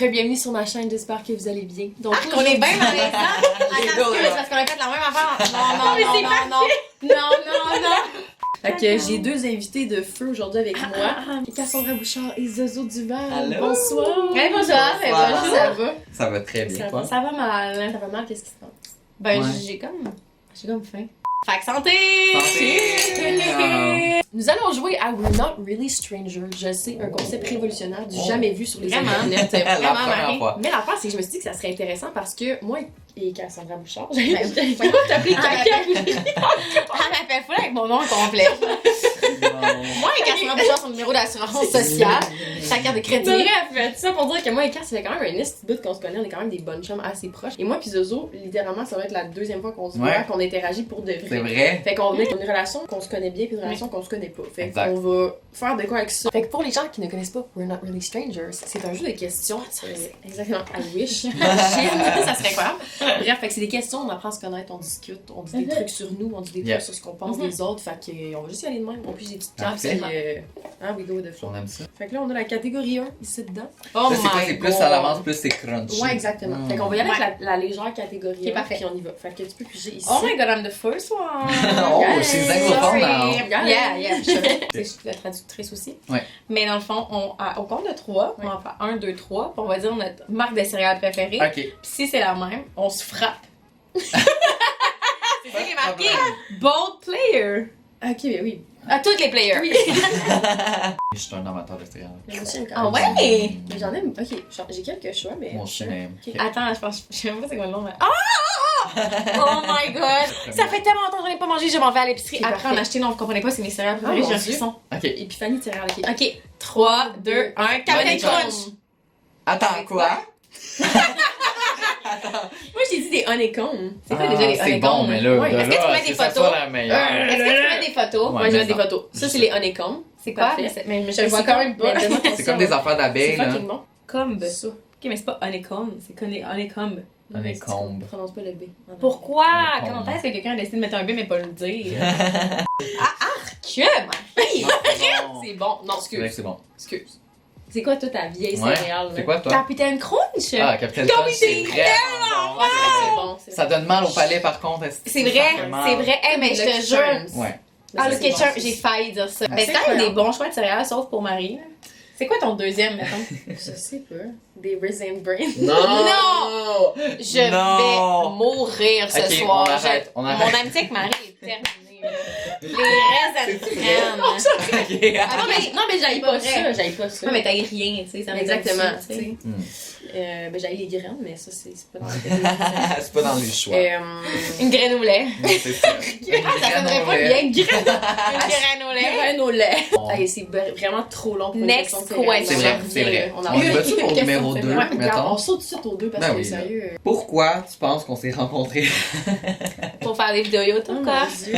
bienvenue sur ma chaîne, j'espère que vous allez bien. Donc, on est bien dans les temps. Attends, c'est parce qu'on a fait la même affaire. Non. Fait que j'ai deux invités de feu aujourd'hui avec moi. Cassandra Bouchard et Zozo Duval. Allô? Bonsoir. Hey, bonjour. Bonjour. Ça va? Ça va très bien, toi? Ça va mal. Ça va mal, qu'est-ce qui se passe? Ben, Ouais. j'ai comme faim. Fait que santé! Santé! Nous allons jouer à We're Not Really Strangers. Je sais, un concept révolutionnaire du jamais vu sur les Vraiment? internets. La Vraiment, première Marie. fois. Mais l'affaire, c'est que je me suis dit que ça serait intéressant parce que moi et Cassandra Bouchard, Ben, j'ai pas t'appeler Caca. Elle m'appelle full avec mon nom complet. Moi et Cassandra Bouchard, son numéro d'assurance sociale, sa carte de crédit. Bref, tout ça pour dire que moi et Cass, ça fait quand même un petit bout qu'on se connaît, on est quand même des bonnes chums assez proches. Et moi puis Zozo, littéralement, ça va être la deuxième fois qu'on se voit, Ouais. qu'on interagit pour de C'est vrai. vrai? Fait qu'on est dans une relation qu'on se connaît bien puis une relation qu'on se connaît pas. Fait Exact. qu'on va faire de quoi avec ça. Fait que pour les gens qui ne connaissent pas We're Not Really Strangers, c'est un jeu de questions. Exactement. I wish. Ça serait quoi? Bref, fait que c'est des questions, on apprend à se connaître, on discute, on dit des trucs sur nous, on dit des trucs Yeah. sur ce qu'on pense des autres. Fait que on va juste y aller de même. On pige des petites cartes. Parfait. We go with the flow. On aime ça. Fait que là, on a la catégorie 1 ici dedans. Oh Ça, c'est quoi? my C'est plus God. à l'avance, plus c'est crunchy. Ouais, exactement. Mm. Fait qu'on va y aller Ouais. avec la légère catégorie Ok, 1, parfait. puis on y va. Fait que tu peux piger ici. Oh my god, I'm the first one. Oh, she's anglophone now. Yeah, sure. Je suis la traductrice aussi. Ouais. Mais dans le fond, au compte de 3, on va faire 1, 2, 3, puis on va dire notre marque de céréales préférée. Ok. Puis si c'est la même, on se frappe. C'est ça qui est marqué. Bold player. Ok, mais oui. À tous les players. Oui. Je suis un amateur de céréales. J'ai aussi une Ah carte. ouais? Mais j'en ai. Ok, j'ai quelques choix, mais. Mon chien aime. Ok. Attends, je sais même pas c'est quoi le nom, mais. Oh my god! Ça fait tellement longtemps que j'en ai pas mangé, je m'en vais à l'épicerie. Ok, Après, parfait. en acheter, non, vous comprenez pas, c'est mes céréales Oh préférées, mon j'ai un Dieu. frisson. Ok. Épiphanie céréales, ok. Ok, 3, 2, 1, Captain Bunny Crunch! Attends, quoi? Moi, j'ai dit des honeycombs. C'est quoi déjà les C'est bon, honeycombs? mais là, Ouais. de Est-ce que tu là, mets des c'est ça photos? soit la meilleure. Est-ce que tu mets des photos? Ouais, Moi, je vais mais mettre des ça. photos. Ça, c'est Juste- les honeycombs. C'est quoi? Parfait. Mais je C'est le vois quand même pas. C'est comme des affaires C'est d'abeilles, là. fucking bon. Combe. Ça. Ok, mais c'est pas honeycomb, c'est honeycomb. Honeycomb. Tu prononces pas le B. Pourquoi? Honeycomb. Quand est-ce que quelqu'un a décidé de mettre un B mais pas le dire? Que ma fille! Non. C'est bon. Non, C'est vrai que excuse. c'est bon. Excuse. C'est quoi, toi, ta vieille Ouais. céréale? là? C'est quoi, toi? Capitaine Crunch! Ah, Capitaine Crunch, c'est vraiment bon. Ouais, c'est bon. c'est Ça donne mal au palais, par contre. est-ce que C'est ça vrai, fait mal? c'est vrai. Hey, mais je te jure. Ouais. Ah, le c'est ketchup, bon. j'ai failli dire ça. Ah, Mais c'est c'est quand même des incroyable. bons choix de céréales, sauf pour Marie. là. C'est quoi ton deuxième, mettons? Je sais pas. Des raisin brain. Non! Je Non! vais mourir ce Ok, soir. on arrête, on arrête. Mon amitié avec Marie est terminée. là. Les restes C'est crème. Ok. Ah non, mais, Non, mais j'aille pas pas vrai. ça. J'aille pas ça. non, mais t'as rien, tu sais. Ça me Exactement. donne dessus, tu sais. tu sais. Hmm. Ben, j'aille les graines, mais ça, c'est pas dans la catégorie. C'est pas dans les choix. Une graine au lait. C'est ça. Ça sonnerait pas bien. Une graine au lait. Graines au lait. Bon. Hey, c'est vraiment trop long pour une Next question de céréales. question. C'est vrai, On c'est vrai. On On en y va-tu pour Question numéro de 2, céréales. Ouais, regarde, mettons? on saute tout de suite au 2 parce Ben que oui. sérieux. Pourquoi tu penses qu'on s'est rencontrés? Pour faire des vidéos YouTube, Oh quoi. mon Dieu.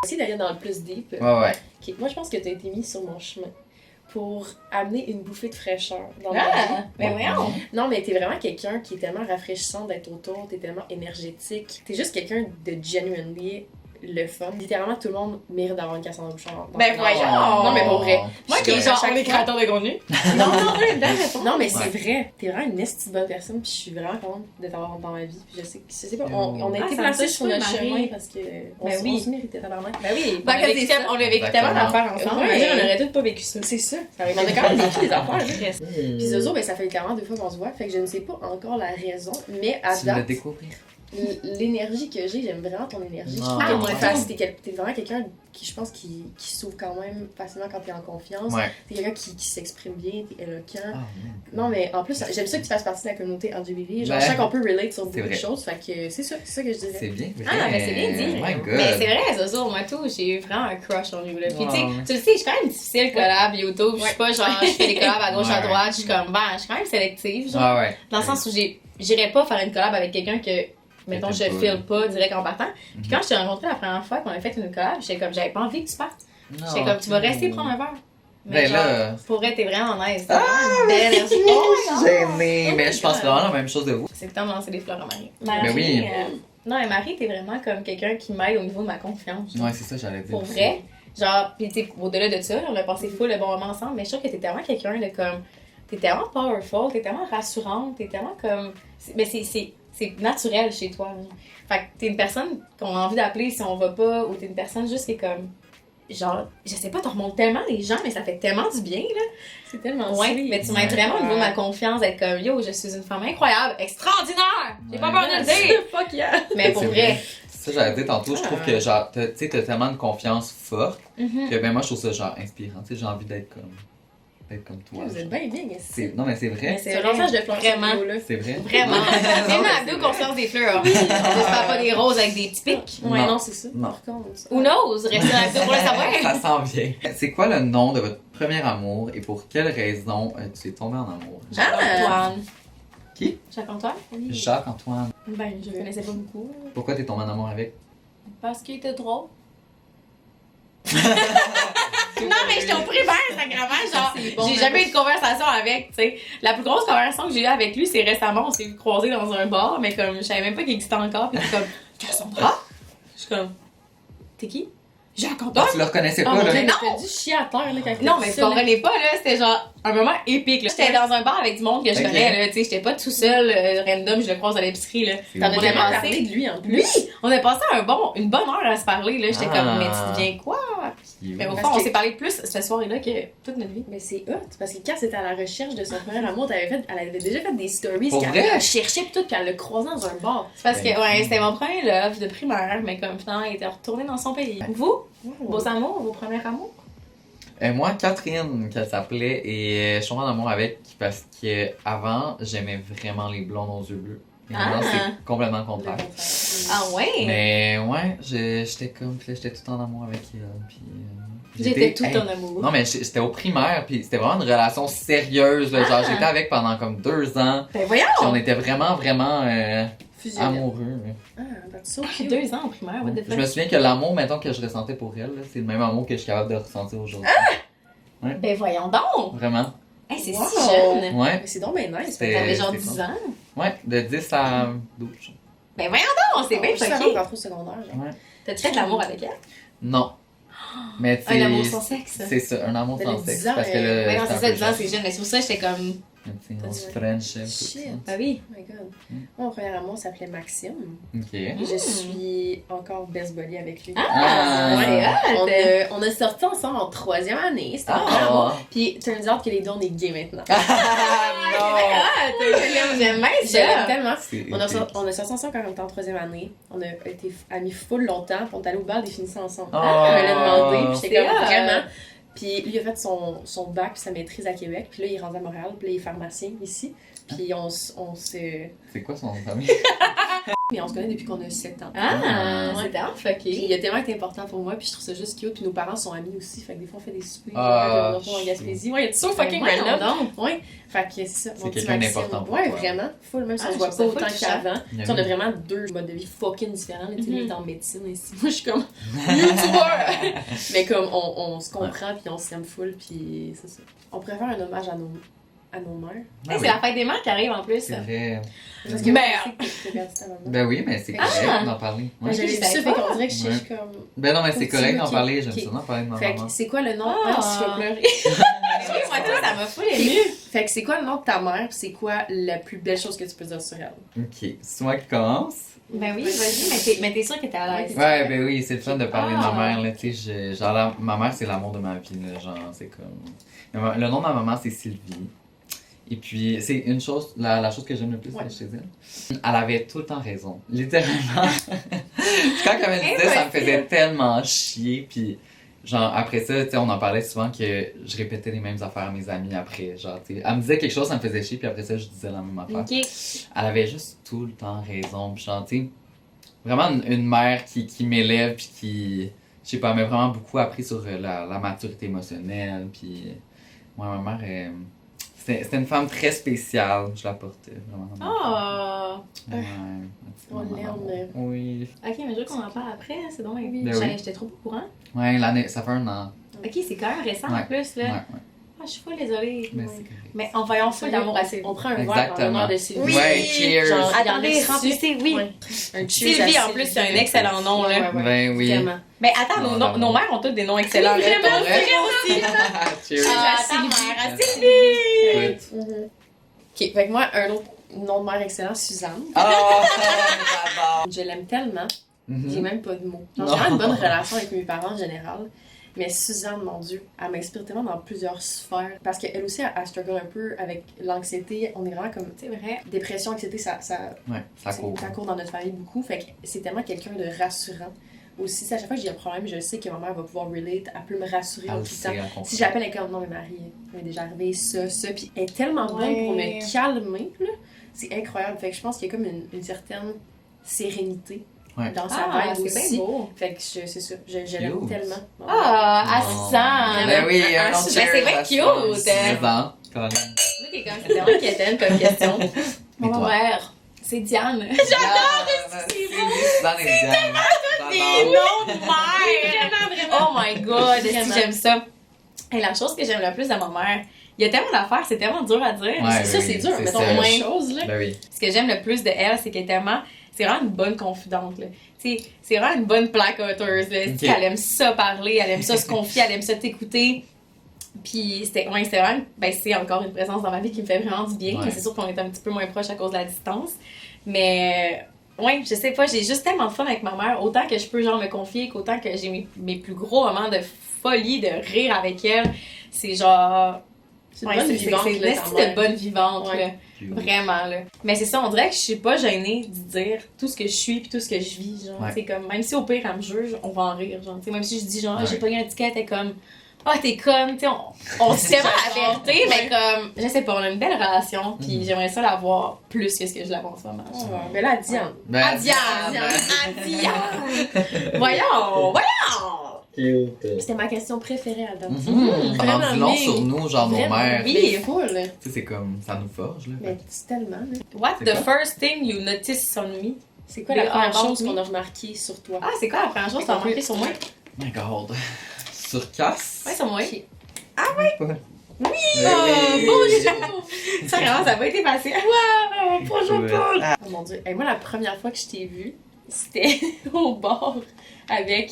Essayer d'aller dans le plus deep. Ouais, ouais. Ok, moi, je pense que tu as été mis sur mon chemin pour amener une bouffée de fraîcheur dans ma vie. Ah, mais voyons. Non, mais t'es vraiment quelqu'un qui est tellement rafraîchissant d'être autour, t'es tellement énergétique. T'es juste quelqu'un de genuinely le fun. Littéralement, tout le monde mérite d'avoir une Cassandra Bouchard. dans Ben son voyons. entourage. Non, mais pour vrai. Moi Je qui suis est genre, à chaque on est fois- créateur de contenu. Non, non, ouais, belle réponse. non, mais c'est Ouais. vrai. T'es vraiment une esti de bonne personne, puis je suis vraiment contente de t'avoir dans ma vie. Puis je sais pas, on a Ah, été ça me placés touche sur pas, notre Marie. chemin parce que on, Ben s- oui. on se méritait tabarnak. Ben oui, Ben, on avait vécu tellement d'affaires ensemble. Ouais. Imagine, on aurait toutes pas vécu ça. C'est ça. On a quand même vécu des affaires. là. Hmm. Puis Zozo, ben ça fait littéralement 2 fois qu'on se voit, fait que je ne sais pas encore la raison, mais à Tu vas le date, découvrir. l'énergie que j'ai, j'aime vraiment ton énergie. Je Ah, trouve que moi t'es aussi. facile, t'es vraiment quelqu'un qui, je pense, qui s'ouvre quand même facilement quand t'es en confiance. Ouais. T'es quelqu'un qui s'exprime bien, t'es éloquent. Ah, Non, mais en plus, j'aime ça que tu fasses partie de la communauté LGBT. Genre, Ben, je sens qu'on peut relate sur beaucoup c'est de vrai. choses, fait que c'est ça que je dirais. c'est bien vrai. Ah, mais c'est bien dit. My God. Mais c'est vrai, Zozo, moi tout, j'ai eu vraiment un crush sur lui. Là. Puis Ouais, tu sais, ouais. tu le sais, je suis quand même difficile collab YouTube. Je suis pas genre, je fais des collabs à gauche, à Ouais. droite. Je suis comme, ben, je suis quand même sélective. Genre, Ouais, ouais. dans le sens où j'irais pas faire une collab avec quelqu'un que, mettons, je t'aimes pas. file pas direct en partant. Puis Mhm. quand je t'ai rencontré la première fois qu'on a fait une collab, j'étais comme, j'avais pas envie que tu partes. J'étais Non. comme, tu vas rester prendre un verre. Mais Ben genre, là. pour vrai, t'es vraiment nice. T'as vraiment une belle énergie. Gêné. Mais je pense vraiment la même chose de vous. C'est le temps de lancer des fleurs à Marie. Ben oui. Non, mais Marie, t'es vraiment comme quelqu'un qui m'aide au niveau de ma confiance. Ouais, c'est ça, j'allais dire. Pour vrai. Genre, pis tu sais, au-delà de ça, on a passé full le bon moment ensemble, mais je trouve que t'es tellement quelqu'un de comme. t'es tellement powerful, t'es tellement rassurante, t'es tellement comme... Mais c'est naturel chez toi. Là. Fait que t'es une personne qu'on a envie d'appeler si on va pas, ou t'es une personne juste qui est comme... Genre, je sais pas, t'en remontes tellement les gens, mais ça fait tellement du bien, là. C'est tellement Ouais, sweet. mais tu m'aides vraiment au niveau de ma confiance, d'être comme, yo, je suis une femme incroyable, extraordinaire! J'ai pas peur de le dire! Fuck yeah! Mais pour vrai. Ça, j'allais dire tantôt, je trouve que genre, tu sais, t'as tellement de confiance forte Mhm. que ben moi, je trouve ça genre inspirant. Tu sais, j'ai envie d'être comme toi. Vous êtes bien bien ici. Non, mais c'est Mais vrai. c'est C'est un vrai. lancage de fleurs Vraiment. là. C'est vrai. Vraiment. Non, Même mais à c'est deux vrai. qu'on se lance des fleurs. On espère pas des roses avec des petits pics. Ouais, Non. non, c'est ça. Non. Par contre. Who knows? Restez à deux pour le savoir. Ça s'en vient. C'est quoi le nom de votre premier amour et pour quelle raison tu es tombé en amour? Jacques-Antoine. Qui? Jacques-Antoine? Oui. Jacques-Antoine. Ben, je le connaissais pas beaucoup. Pourquoi t'es tombé en amour avec? Parce qu'il était drôle. Non, mais j'étais au primaire, sacrément, genre, C'est bon, j'ai mais- jamais eu de conversation avec, tu sais. La plus grosse conversation que j'ai eue avec lui, c'est récemment, on s'est vu croiser dans un bar, mais comme, je savais même pas qu'il existait encore, pis il était comme, Cassandra? Je suis comme, t'es qui? Jacques-Antoine? Tu le reconnaissais Oh pas, mon là? Dieu, non! T'as dû chier à terre, là, quand Non, mais vous comprenez pas, là, c'était genre un moment épique, là. J'étais dans un bar avec du monde que je Ok. connais, là, tu sais, j'étais pas tout seul, random, je le croise à l'épicerie, là. C'est T'en as bon. tellement passé. parlé de lui en plus. Oui! On a passé une bonne heure à se parler, là. J'étais Ah. comme, mais tu deviens quoi? Mais au Parce fond, on que- s'est parlé plus cette soirée-là que toute notre vie. Mais c'est hot, parce que quand c'était à la recherche de son premier amour, elle avait déjà fait des stories Pour qu'elle vrai? elle cherchait pis tout, puis elle l'a croisé dans un bar. C'est parce que, Ben, ouais, c'était mon premier love de primaire, mais comme finalement, il était retourné dans son pays. Vous? Vos amours, vos premiers amours? Moi, Catherine, qu'elle s'appelait, et je suis tombée en amour avec parce que avant j'aimais vraiment les blondes aux yeux bleus. Et maintenant, Ah. c'est complètement le contraire. Ah ouais? Mais ouais, j'étais comme, puis là, j'étais tout en amour avec elle. Puis, J'étais tout hey, en amour. Non, mais j'étais au primaire, puis c'était vraiment une relation sérieuse. Là, genre, Ah. j'étais avec pendant comme 2 ans. Ben voyons! Puis on était vraiment, vraiment Fusionnel. amoureux. Ah, that's so Ah, cute. 2 ans en primaire, what the Je me fuck? souviens que l'amour, mettons, que je ressentais pour elle, là, c'est le même amour que je suis capable de ressentir aujourd'hui. Ben voyons donc! Vraiment. Hey, c'est Wow. si jeune! Ouais. Mais c'est donc bien nice. C'était- T'avais genre c'était 10 fun. ans? Ouais, de 10 à 12. Ben voyons donc! C'est bien Je suis fucké! rentrée au secondaire, genre. Ouais. T'as-tu fait de l'amour avec elle? Non. Mais tu sais. Un amour sans sexe? C'est ça, un amour T'as sans les sexe. 10 ans, Parce que mais- là. Ben non, c'était c'est un ça, peu 10 ans, jeune. c'est jeune. Mais c'est pour ça que j'étais comme. Mais tu sais, on se Shit. Frenchait, tout Shit. ça. Ah oui. Oh my god. Mm. Moi, mon premier amour s'appelait Maxime. Ok. Et je suis encore best buddy avec lui. Ah. c'est hot! On a sorti ensemble en 3e année. C'était Ah. mon premier amour. Puis, turns out que les deux, on est gays maintenant. Ah, j'aime bien Je l'aime ça! tellement. C'est On a, épique. on a sorti ensemble quand on était en 3e année. On a été amis full longtemps. Puis on est allé au bal des finissants ensemble. Ah. Elle me l'a demandé. Puis j'étais C'est comme hot. vraiment. Puis lui, il a fait son bac puis sa maîtrise à Québec. Puis là, il est rendu à Montréal. Puis là, il est pharmacien ici. Puis on se. C'est quoi son nom de famille? Mais on se connaît depuis qu'on a 7 ans. Ah, Ouais. c'était un Puis fucké. il a tellement été important pour moi, puis je trouve ça juste cute. Puis nos parents sont amis aussi, fait que des fois on fait des soupers. Ah, on retourne en Gaspésie. Ouais, il y a so Ben, fucking voyons random. donc. Ouais, fait que c'est ça. C'est mon petit quelqu'un Maxime. d'important pour Ouais, toi. vraiment. Full, même si Ah, on se je voit trouve pas ça autant full qu'avant. touchant. Tu sais, on a vraiment deux modes de vie fucking différents. Là. Tu sais, lui, Mhm. il est en médecine ici. Moi, je suis comme YouTuber! Mais comme on se comprend, puis on s'aime full, puis c'est ça. On pourrait faire un hommage à nos mères. Hey, c'est la fête des mères qui arrive en plus. C'est vrai. Parce que Mère! moi, je sais que t'as perdu ta maman. Ben oui, mais c'est correct Ah. d'en parler. Moi, Ouais. j'avais vu je savais ça, fait pas. qu'on dirait que je suis Ouais. comme. Ben non, mais c'est correct d'en Ok, parler. J'aime ok. ça d'en parler de ma Fait maman. que c'est quoi le nom? Ah. Ah, si je vais pleurer. Moi, tout, ça m'a full ému. Fait que c'est quoi le nom de ta mère, pis c'est quoi la plus belle chose que tu peux dire sur elle? Ok, c'est moi qui commence. Ben oui, vas-y, mais t'es sûre que t'es à l'aise. Ouais, ben oui, c'est le fun de parler de Ah. ma mère, là, tu sais, genre, ma mère, c'est l'amour de ma vie, là, genre, c'est comme... Le nom de ma maman, c'est Sylvie. Et puis, c'est une chose, la chose que j'aime le plus Ouais. chez elle. Elle avait tout le temps raison, littéralement. Quand elle me disait, ça me faisait tellement chier, puis genre, après ça, tu sais, on en parlait souvent que je répétais les mêmes affaires à mes amis après, genre, tu sais, elle me disait quelque chose, ça me faisait chier, puis après ça, je disais la même affaire. Ok. Elle avait juste tout le temps raison. Puis genre, tu sais, vraiment une mère qui m'élève, puis qui, je sais pas, m'a vraiment beaucoup appris sur la maturité émotionnelle. Puis, moi, ma mère, c'était une femme très spéciale. Je la portais vraiment. Oh! Ouais, un petit On moment l'aime. d'amour. Oui. Ok, mais je veux qu'on en parle après, c'est donc Oui. Ben oui. J'étais trop au courant. Ouais, l'année, ça fait 1 an. Ok, c'est quand même récent Ouais. en plus, Ouais, là. ouais. Ah, je suis full désolée. Mais c'est correct. Mais envoyons full d'amour à Sylvie. On prend un verre en Exactement. l'honneur de Sylvie. Oui. Ouais, cheers! Genre, Attendez, remplissez, oui. Ouais. Un cheers Sylvie, à en plus, c'est un excellent nom, là. Ouais, ouais. Ben oui. Vraiment. Mais attends, Non, nos non. mères ont toutes des noms excellents. Oui, là. vraiment, Pour vrai. Cheers! Ah, À ta Sylvie. mère, à Sylvie! Écoute. Ok, fait que moi, un autre nom de mère excellent, Suzanne. Oh, j'adore! Je l'aime tellement, j'ai Mhm. même pas de mots. Genre, Non. j'ai vraiment une bonne relation avec mes parents en général. Mais Suzanne, mon Dieu, elle m'inspire tellement dans plusieurs sphères. Parce qu'elle aussi, elle struggle un peu avec l'anxiété. On est vraiment comme, C'est vrai. dépression, anxiété, ça Ouais, ça court. ça court dans notre famille beaucoup. Fait que c'est tellement quelqu'un de rassurant. Aussi, à chaque fois que j'ai un problème, je sais que ma mère va pouvoir relate, elle peut me rassurer Elle tout le le sait, temps. elle comprend. Si j'appelle, elle est comme, non, mais Marie, il m'est déjà arrivé ça, puis elle est tellement bonne pour Ouais. me calmer, là. C'est incroyable. Fait que je pense qu'il y a comme une certaine sérénité Ouais. dans sa Ah, vibe c'est aussi. bien beau. Fait que c'est ça, je l'aime Cute. tellement. Ah, à Oh. 100. Ben oui, un Ah, autre ben, cheers c'est bien à cute. 16 ans. Colin. Moi, t'es comme, c'est vraiment inquiétante comme question. Et Mon toi? mère, c'est Diane. J'adore! C'est dans les Diane. J'adore. noms de mère! Vraiment, Oh my god, est-ce Vraiment. que j'aime ça? Et la chose que j'aime le plus de ma mère, il y a tellement d'affaires, c'est tellement dur à dire. Ouais, c'est ça, oui, c'est dur. c'est Mettons, ça. moins Ouais. de choses, là. Ben oui. Ce que j'aime le plus de elle, c'est qu'elle est tellement... C'est vraiment une bonne confidente, là. Tu sais, c'est vraiment une bonne placoteuse, là. Ok. Elle aime ça parler, elle aime ça se confier, elle aime ça t'écouter. Puis c'était vraiment... Ben, c'est encore une présence dans ma vie qui me fait vraiment du bien. Ouais. Mais c'est sûr qu'on est un petit peu moins proches à cause de la distance. Mais... Ouais, je sais pas, j'ai juste tellement de fun avec ma mère. Autant que je peux, genre, me confier, qu'autant que j'ai mes plus gros moments de folie, de rire avec elle. C'est genre... C'est une Ouais, bonne c'est vivante, c'est une là, ta esti mère. de bonne vivante, Ouais. là. Vraiment, là. Mais c'est ça, on dirait que je suis pas gênée de dire tout ce que je suis puis tout ce que je vis, genre. Ouais. C'est comme, même si au pire, elle me juge, on va en rire, genre. T'sais, même si je dis, genre, Ouais. j'ai pas eu un ticket, t'es comme, ah, t'es conne, tu sais, on se dit tellement la vérité, mais comme, je sais pas, on a une belle relation, puis Mhm. j'aimerais ça l'avoir plus que ce que je l'avais en ce moment. Oh, mais là, Diane. Ben, Ah, Diane! Ah, Diane! Voyons! Cute. C'était ma question préférée à date. Mhm. Ça en Vraiment dit long bien. sur nous, genre nos Vraiment, mères. oui, Tu il faut, là. sais, c'est comme, ça nous forge, là. Mais c'est tellement, là. What C'est the quoi? first thing you notice on me? C'est quoi la Mais première avant chose me? qu'on a remarqué sur toi? Ah, c'est quoi la première chose que t'as remarqué sur moi? My god. Sur Cass? Ouais, sur moi. Ok. Oui! Bonjour! Ça, vraiment, ça n'a pas été facile. Wow! Bonjour, Paul! Oh mon dieu. Et moi, la première fois que je t'ai vue, c'était au bar avec.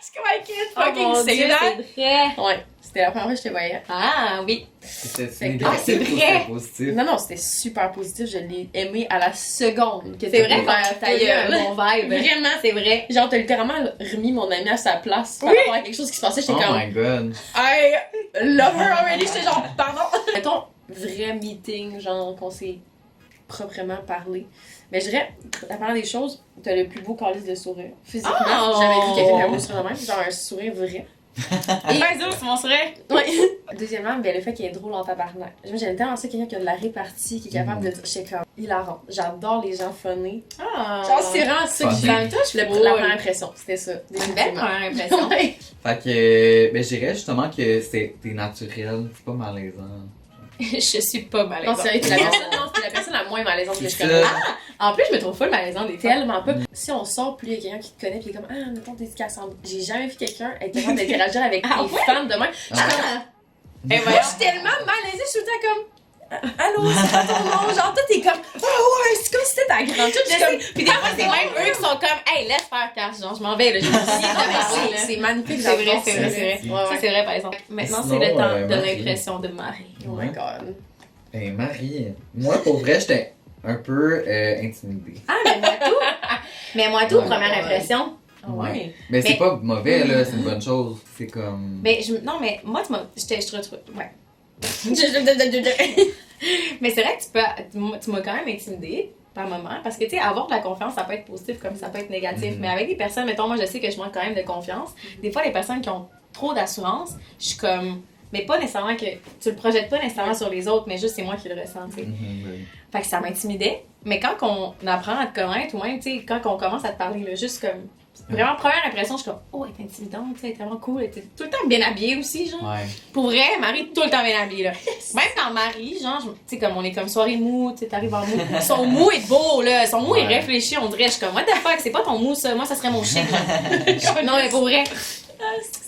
C'est comme I can't fucking say that. c'est vrai! Ouais, c'était la première fois que je te voyais. Ah, oui. C'était Ah, négatif c'est ou vrai. c'était positif? Non, non, c'était super positif. Je l'ai aimé à la seconde que C'est t'as vrai ouvert qu'on ta gueule. un bon vibe. Vraiment. C'est vrai. Genre, t'as littéralement remis mon ami à sa place par Oui. rapport à quelque chose qui se passait. J'étais Oh comme, my god. I love her already. J'étais genre, pardon. Mettons, vrai meeting, genre, qu'on s'est proprement parlé. Mais je dirais, à parlant des choses, t'as le plus beau calice de sourire. Physiquement, Oh. j'ai jamais vu quelqu'un qui a un beau sourire de même. Genre, un sourire vrai. Et bisous, c'est mon sourire. Ouais. Deuxièmement, ben, le fait qu'il est drôle en tabarnak. Moi, j'aime tellement ça, quelqu'un qui a de la répartie, qui est capable de dire, j'étais comme, hilarant. J'adore les gens funnés. Ah. Genre, c'est vraiment ça que Funny. j'ai. La première impression, c'était ça. une belle première impression. Ouais. Fait que, ben, je dirais justement que t'es naturel, c'est pas malaisant. Je suis pas Non, malaisante. sérieux, t'es la personne, non, t'es la personne la moins malaisante que je C'est connais. ça. En plus, je me trouve full malaisante des fois. Tellement pas. Si on sort, plus il y a quelqu'un qui te connaît, puis il est comme, ah, mettons, t'es Cassandre. J'ai jamais vu quelqu'un être capable d'interagir avec Ah des ouais? fans de même. Je suis comme, Et moi, voyons. je suis tellement malaisée, je suis tout le temps comme, allô, c'est quoi ton nom? Genre, toi, t'es comme, ah ouais, c'est comme si c'était ta grande. Tout, je suis comme, Puis des fois, c'est même eux qui sont comme, hey, laisse faire, Cash. Genre, je m'en vais, là. Je me suis dit, non, mais c'est magnifique. C'est vrai, j'adore c'est ça. vrai, c'est vrai. Ouais, Ça, ouais. c'est vrai, par exemple. Maintenant, Sinon, c'est le temps de Marie. l'impression de Marie. Oh my god. Ben, Marie, moi, pour vrai, j'étais un peu intimidée. Ah, mais moi tout. Mais moi tout, Ouais, première ouais. impression. Ah ouais. Mais c'est Mais- pas mauvais, là, c'est une bonne chose. C'est comme. Non, mais moi, tu m'as. Je te retrouve. Ouais. Mais c'est vrai que tu m'as quand même intimidée par moment. Parce que, tu sais, avoir de la confiance, ça peut être positif comme ça peut être négatif. Mhm. Mais avec des personnes, mettons, moi, je sais que je manque quand même de confiance. Des fois, les personnes qui ont trop d'assurance, je suis comme. Mais pas nécessairement que. Tu le projettes pas nécessairement sur les autres, mais juste c'est moi qui le ressens, tu sais. Oui. Fait que ça m'intimidait. Mais quand on apprend à te connaître, ou même, tu sais, quand on commence à te parler, là, juste comme. Vraiment, première impression, je suis comme, oh, elle est intimidante, elle est tellement cool, elle était tout le temps bien habillée aussi, genre. Ouais. Pour vrai, Marie est tout le temps bien habillée, là. Même quand Marie, genre, tu sais, comme on est comme soirée mou, tu sais, t'arrives en mou. Son mou est beau, là. Son mou est réfléchi, on dirait. Je suis comme, what the fuck, c'est pas ton mou, ça. Moi, ça serait mon chic, genre. Non, mais pour vrai.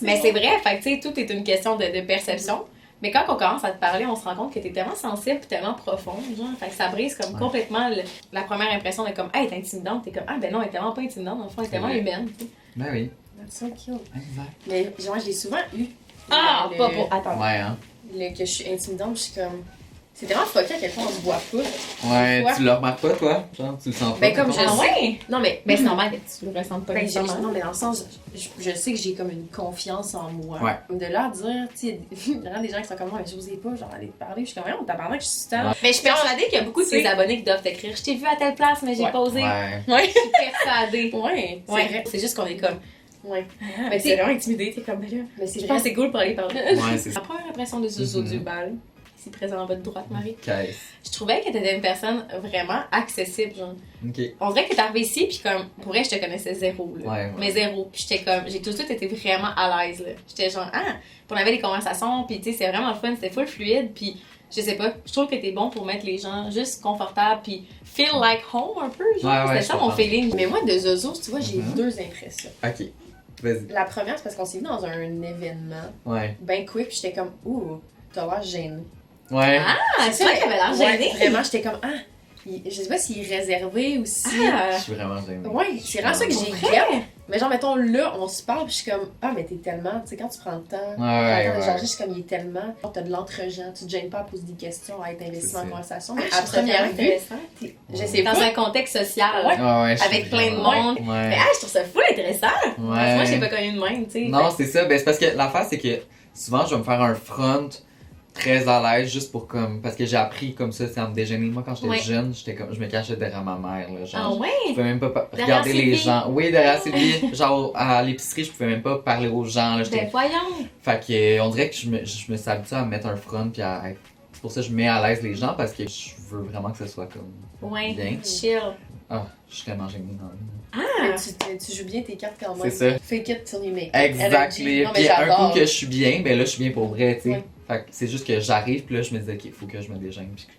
Mais c'est vrai, fait que, tu sais, tout est une question de perception. Mais quand on commence à te parler, on se rend compte que t'es tellement sensible et tellement profonde, genre. Fait que ça brise comme complètement la première impression de comme, hey, t'es intimidante. T'es comme, ah, ben non, elle est tellement pas intimidante, dans le fond, elle est tellement humaine, tu sais. Ben oui. That's so cute. Exact. Mais genre, je l'ai souvent eu. Ah, Le- pas pour. Attends. Ouais, hein. Que je suis intimidante, je suis comme. C'est tellement fucké à quel point on se voit pas. Ouais, Quoi? tu le remarques pas, toi? Genre, tu le sens pas? Ben, comme mettons? je Ah ouais? Non, mais. Ben, c'est normal que tu le ressentes pas Ben, nécessairement. non, mais dans le sens, je sais que j'ai comme une confiance en moi. Ouais. De là à dire, tu sais, il y a vraiment des gens qui sont comme moi, mais j'osais pas, genre, aller te parler. Je suis comme, on tabarnak, je suis tellement. Mais je suis persuadée qu'il y a beaucoup de C'est- tes abonnés qui doivent t'écrire. Je t'ai vu à telle place, mais j'ai Ouais. pas osé. Ouais. Ouais. Je suis persuadée. Ouais, c'est Ouais. vrai. C'est juste qu'on est comme. Ouais. Mais c'est vraiment intimidé, t'es comme, ben là. Mais c'est Je vrai. pense que c'est cool pour aller parler. Ouais, c'est La ça. première impression de Zozo Mhm. du bal, ici présent en votre droite, Marie, Caisse. je trouvais que t'étais une personne vraiment accessible, genre. Ok. On dirait que t'es arrivée ici, puis comme, pour vrai, je te connaissais zéro, là. Ouais, ouais. Mais zéro. Puis j'étais comme, j'ai tout de suite été vraiment à l'aise, là. J'étais genre, ah! Puis on avait des conversations, puis tu sais, c'est vraiment le fun, c'était full fluide, puis je sais pas, je trouve que t'es bon pour mettre les gens juste confortables, puis feel like home un peu, genre. Ouais, ouais, C'était je ça mon comprends. feeling. Mais moi, de Zozo, tu vois, j'ai Mhm. deux impressions. Ok. Vas-y. La première, c'est parce qu'on s'est vu dans un événement, Ouais. ben quick, puis j'étais comme, ouh, t'as l'air gêné. Ouais. Ah, c'est vrai qu'elle avait l'air gênée. Ouais, vraiment, j'étais comme, ah, je sais pas s'il est réservé ou si. Ah! Je suis vraiment gênée. Ouais, c'est vraiment ça que j'ai guette. Mais genre, mettons, là, on se parle, puis je suis comme, ah, mais t'es tellement, tu sais, quand tu prends le temps, Ouais, attends, ouais. genre, juste comme il est tellement, t'as de l'entre-gens, tu te gênes pas à poser des questions, à être investi C'est dans la ça. conversation. Ah, Mais je à trouve ça première vraiment vue, intéressant. je sais Dans pas. un contexte social. Ouais. Ouais, je suis Avec plein de vraiment- monde. Ouais. Mais ah, je trouve ça full intéressant. Ouais. Moi, je l'ai pas connu de même, tu sais. Non, c'est ça. Ben, c'est parce que l'affaire, c'est que souvent, je vais me faire un front très à l'aise juste pour comme. Parce que j'ai appris comme ça, c'est en me déjeuner. Moi, quand j'étais Ouais. jeune, j'étais comme. Je me cachais derrière ma mère, là. Genre, Ah ouais? je pouvais même pas Derrière regarder les Sylvie. gens. Oui, derrière Sylvie. Genre, à l'épicerie, je pouvais même pas parler aux gens, là. Ben J'étais. voyons. Fait que, on dirait que je me suis habitué à me mettre un front, puis à être. C'est pour ça que je mets à l'aise les gens, parce que je veux vraiment que ce soit comme. Ouais, Bien. chill. Ah, je suis tellement gênée dans la vie. Ah! Mais tu joues bien tes cartes quand même. C'est ça. Fake it till you make it. Exactly. Energy. Non, mais Puis un j'adore. coup que je suis bien, ben là, je suis bien pour vrai, tu sais. Ouais. Fait que c'est juste que j'arrive, puis là, je me dis, ok, faut que je me dégêne, puis que-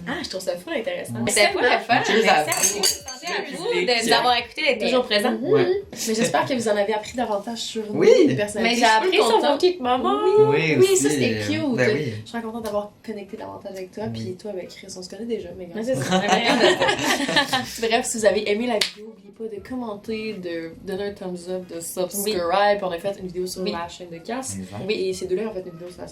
Ah, je trouve ça full intéressant. Ouais. Mais c'était full le fun. Cheers à Merci vous. à vous de nous avoir écoutés, d'être toujours présents. Mhm. Ouais. Mais j'espère que vous en avez appris davantage sur nous, Oui. les personnalités. Mais j'ai appris Je suis sur contente. vos petites mamans. Oui, Oui, aussi, ça, c'était cute. Ben oui. Je suis contente d'avoir connecté davantage avec toi. Puis toi, ben Chris, on se connaît déjà, mais Ouais, grâce c'est ça. Bref, si vous avez aimé la vidéo, n'oubliez pas de commenter, de donner un thumbs up, de subscribe. On a fait une vidéo sur Oui. la chaîne de Cass. Exact. Oui, et ces deux-là ont fait une vidéo sur la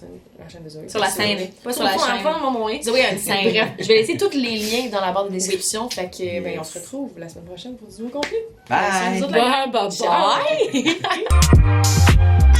chaîne de Zoé. Sur la scène, pas sur la chaîne. chaîne. Zoé a une scène. Bref, je vais laisser tous les liens dans la barre de description. Fait que, ben, on se retrouve la semaine prochaine pour du nouveau contenu. Bye. Bye, bye, bye.